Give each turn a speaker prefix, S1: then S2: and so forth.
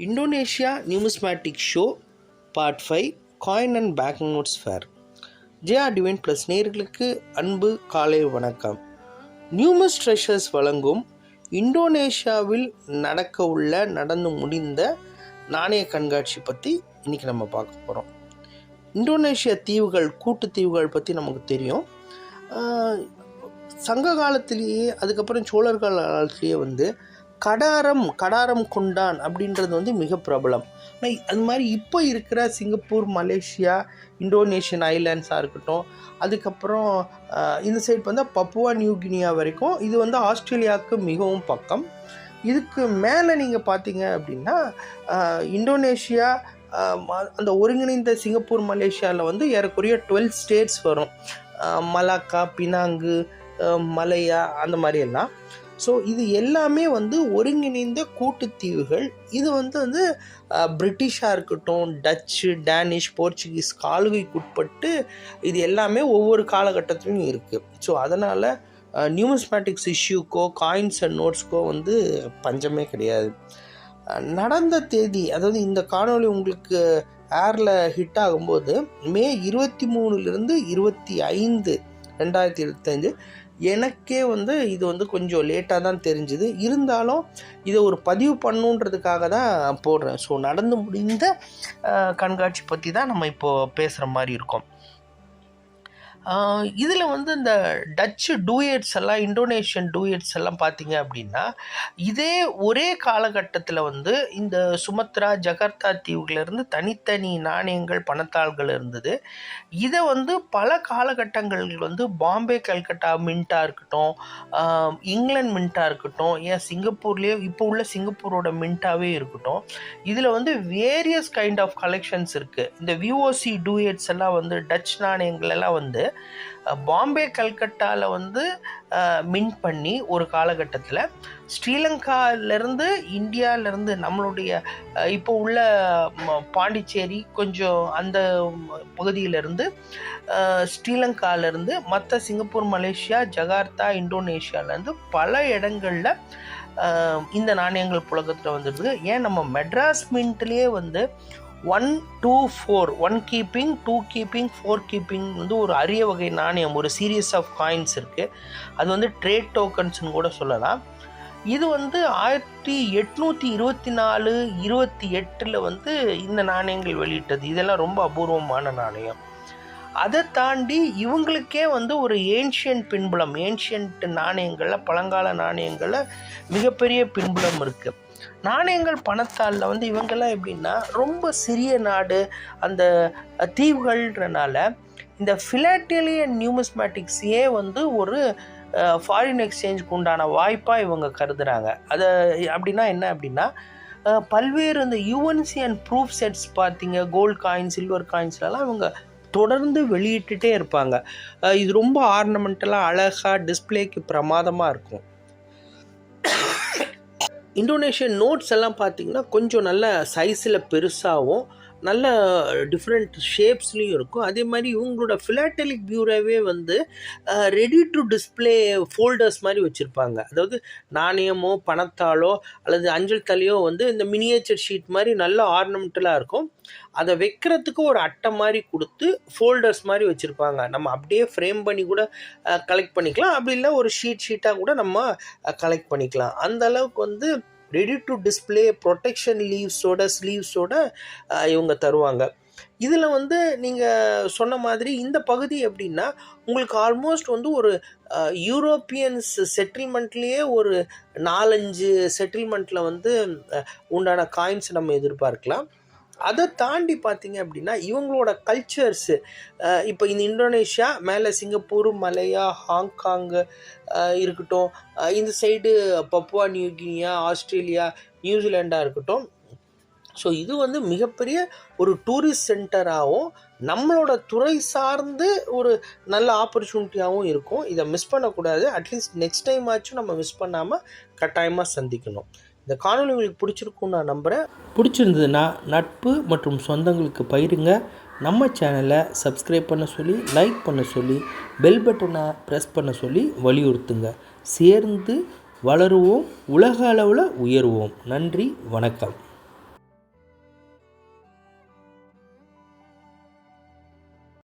S1: Indonesia Numismatic Show Part 5 Coin and Banknotes Fair. JR Divine Plus நேயர்களுக்கு அன்பு காலை வணக்கம். நியூமஸ் ட்ரெஷர்ஸ் வழங்கும் இந்தோனேஷியாவில் நடந்து முடிந்த நாணய கண்காட்சி பற்றி இன்றைக்கி நம்ம பார்க்க போகிறோம். இந்தோனேஷியா தீவுகள், கூட்டு தீவுகள் பற்றி நமக்கு தெரியும். சங்க காலத்திலேயே, அதுக்கப்புறம் சோழர் காலத்திலேயே கடாரம் கொண்டான் அப்படின்றது மிக பிரபலம். அது மாதிரி இப்போ இருக்கிற சிங்கப்பூர், மலேசியா, இந்தோனேஷியன் ஐலாண்ட்ஸாக இருக்கட்டும், அதுக்கப்புறம் இந்த சைடு பப்புவா நியூ கினியா வரைக்கும், இது ஆஸ்திரேலியாவுக்கு மிகவும் பக்கம். இதுக்கு மேலே நீங்கள் பார்த்தீங்க அப்படின்னா இந்தோனேஷியா, அந்த ஒருங்கிணைந்த சிங்கப்பூர், மலேசியாவில் ஏறக்குறைய 12 ஸ்டேட்ஸ் வரும். மலாக்கா, பினாங்கு, மலையா, அந்த மாதிரி எல்லாம். ஸோ இது எல்லாமே ஒருங்கிணைந்த கூட்டுத்தீவுகள். இது பிரிட்டிஷாக இருக்கட்டும், டச்சு, டேனிஷ், போர்ச்சுகீஸ் ஆளுகைக்குட்பட்டு இது எல்லாமே ஒவ்வொரு காலகட்டத்திலும் இருக்குது. ஸோ அதனால் நியூமஸ்மேட்டிக்ஸ் இஷ்யூக்கோ, காயின்ஸ் அண்ட் நோட்ஸ்க்கோ பஞ்சமே கிடையாது. நடந்த தேதி, அதாவது இந்த காணொளி உங்களுக்கு ஏரில் ஹிட் ஆகும்போது மே 23 25, 2025. எனக்கே இது கொஞ்சம் லேட்டாக தான் தெரிஞ்சுது. இருந்தாலும் இதை ஒரு பதிவு பண்ணுன்றதுக்காக தான் போடுறேன். ஸோ நடந்து முடிந்த கண்காட்சி பற்றி தான் நம்ம இப்போது பேசுகிற மாதிரி இருக்கோம். இதில் இந்த டச்சு டூயட்ஸ் எல்லாம், இந்தோனேஷியன் டூயட்ஸ் எல்லாம் பார்த்தீங்க அப்படின்னா, இதே ஒரே காலகட்டத்தில் இந்த சுமத்ரா, ஜகார்த்தா தீவுகளிலிருந்து தனித்தனி நாணயங்கள், பணத்தாள்கள் இருந்தது. இதை பல காலகட்டங்கள் பாம்பே, கல்கட்டா மின்ட்டாக இருக்கட்டும், இங்கிலாந்து மின்ட்டாக இருக்கட்டும், ஏன் சிங்கப்பூர்லேயே இப்போ உள்ள சிங்கப்பூரோட மின்ட்டாகவே இருக்கட்டும், இதில் வேரியஸ் கைண்ட் ஆஃப் கலெக்ஷன்ஸ் இருக்குது. இந்த விஓசி டூயட்ஸ் எல்லாம் டச் நாணயங்கள் எல்லாம் பாம்பே, கல்கட்டாவில் மின்ட் பண்ணி ஒரு காலகட்டத்தில் ஸ்ரீலங்காவிலேருந்து, இந்தியாவிலேருந்து, நம்மளுடைய இப்போ உள்ள பாண்டிச்சேரி கொஞ்சம் அந்த பகுதியிலேருந்து, ஸ்ரீலங்காவிலேருந்து, மற்ற சிங்கப்பூர், மலேசியா, ஜகார்த்தா, இந்தோனேஷியாவிலேருந்து பல இடங்களில் இந்த நாணயங்கள் புழக்கத்தில் வந்துருக்கு. ஏன் நம்ம மெட்ராஸ் மின்ட்லேயே 1, 2, 4, 1 கீப்பிங், 2 கீப்பிங், 4 கீப்பிங் ஒரு அரிய வகை நாணயம், ஒரு சீரியஸ் ஆஃப் காயின்ஸ் இருக்குது. அது ட்ரேட் டோக்கன்ஸ்னு கூட சொல்லலாம். இது 1824, 28 இந்த நாணயங்கள் வெளியிட்டது. இதெல்லாம் ரொம்ப அபூர்வமான நாணயம். அதை தாண்டி இவங்களுக்கே ஒரு ஏன்ஷியன்ட் பின்புலம், ஏன்ஷியன்ட் நாணயங்களில், பழங்கால நாணயங்களில் மிகப்பெரிய பின்புலம் இருக்குது. நாணயங்கள், பணத்தாளில் இவங்கெல்லாம் எப்படின்னா ரொம்ப சிறிய நாடு, அந்த தீவுகள்ன்றனால இந்த ஃபிலாட்டலியன் நியூமஸ்மேட்டிக்ஸையே ஒரு ஃபாரின் எக்ஸ்சேஞ்சுக்கு உண்டான வாய்ப்பாக இவங்க கருதுகிறாங்க. அதை அப்படின்னா என்ன அப்படின்னா, பல்வேறு இந்த யூஎன்சி அண்ட் ப்ரூஃப் செட்ஸ் பார்த்தீங்க, கோல்டு காயின், சில்வர் காயின்ஸ்லாம் இவங்க தொடர்ந்து வெளியிட்டுட்டே இருப்பாங்க. இது ரொம்ப ஆர்னமெண்டலாக, அழகாக, டிஸ்பிளேக்கு பிரமாதமாக இருக்கும். இந்தோனேஷியன் நோட்ஸ் எல்லாம் பார்த்திங்கன்னா கொஞ்சம் நல்ல சைஸில் பெருசாகவும், நல்ல டிஃப்ரெண்ட் ஷேப்ஸ்லேயும் இருக்கும். அதே மாதிரி இவங்களோட ஃபிலாட்டலிக் பியூரோவே ரெடி டு டிஸ்பிளே ஃபோல்டர்ஸ் மாதிரி வச்சுருப்பாங்க. அதாவது நாணயமோ, பணத்தாளோ அல்லது அஞ்சல் தலையோ இந்த மினியேச்சர் ஷீட் மாதிரி நல்ல ஆர்னமெண்டலாக இருக்கும். அதை வைக்கிறதுக்கு ஒரு அட்டை மாதிரி கொடுத்து ஃபோல்டர்ஸ் மாதிரி வச்சுருப்பாங்க. நம்ம அப்படியே ஃப்ரேம் பண்ணி கூட கலெக்ட் பண்ணிக்கலாம். அப்படி இல்லை ஒரு ஷீட்டாக கூட நம்ம கலெக்ட் பண்ணிக்கலாம். அந்த அளவுக்கு ரெடி டு டிஸ்பிளே ப்ரொடெக்ஷன் ஸ்லீவ்ஸோட இவங்க தருவாங்க. இதில் நீங்கள் சொன்ன மாதிரி இந்த பகுதி எப்படின்னா, உங்களுக்கு ஆல்மோஸ்ட் ஒரு யூரோப்பியன்ஸ் செட்டில்மெண்ட்லேயே ஒரு 4-5 செட்டில்மெண்ட்டில் உண்டான காயின்ஸ் நம்ம எதிர்பார்க்கலாம். அதை தாண்டி பார்த்தீங்க அப்படின்னா இவங்களோட கல்ச்சர்ஸு, இப்போ இந்த இந்தோனேஷியா மேலே சிங்கப்பூர், மலையா, ஹாங்காங்கு இருக்கட்டும், இந்த side Papua New Guinea, Australia, நியூசிலாண்டாக இருக்கட்டும். ஸோ இது மிகப்பெரிய ஒரு டூரிஸ்ட் சென்டராகவும், நம்மளோட துறை சார்ந்து ஒரு நல்ல ஆப்பர்ச்சுனிட்டியாகவும் இருக்கும். இதை மிஸ் பண்ணக்கூடாது. அட்லீஸ்ட் நெக்ஸ்ட் டைம் ஆச்சும் நம்ம மிஸ் பண்ணாமல் கட்டாயமாக சந்திக்கணும். இந்த காணொளி உங்களுக்கு பிடிச்சிருக்குன்னு நான் நம்புகிறேன். பிடிச்சிருந்ததுன்னா நட்பு மற்றும் சொந்தங்களுக்கு பகிருங்க. நம்ம சேனலை சப்ஸ்கிரைப் பண்ண சொல்லி, லைக் பண்ண சொல்லி, பெல் பட்டனை ப்ரெஸ் பண்ண சொல்லி வலியுறுத்துங்க. சேர்ந்து வளருவோம், உலக அளவில் உயருவோம். நன்றி, வணக்கம்.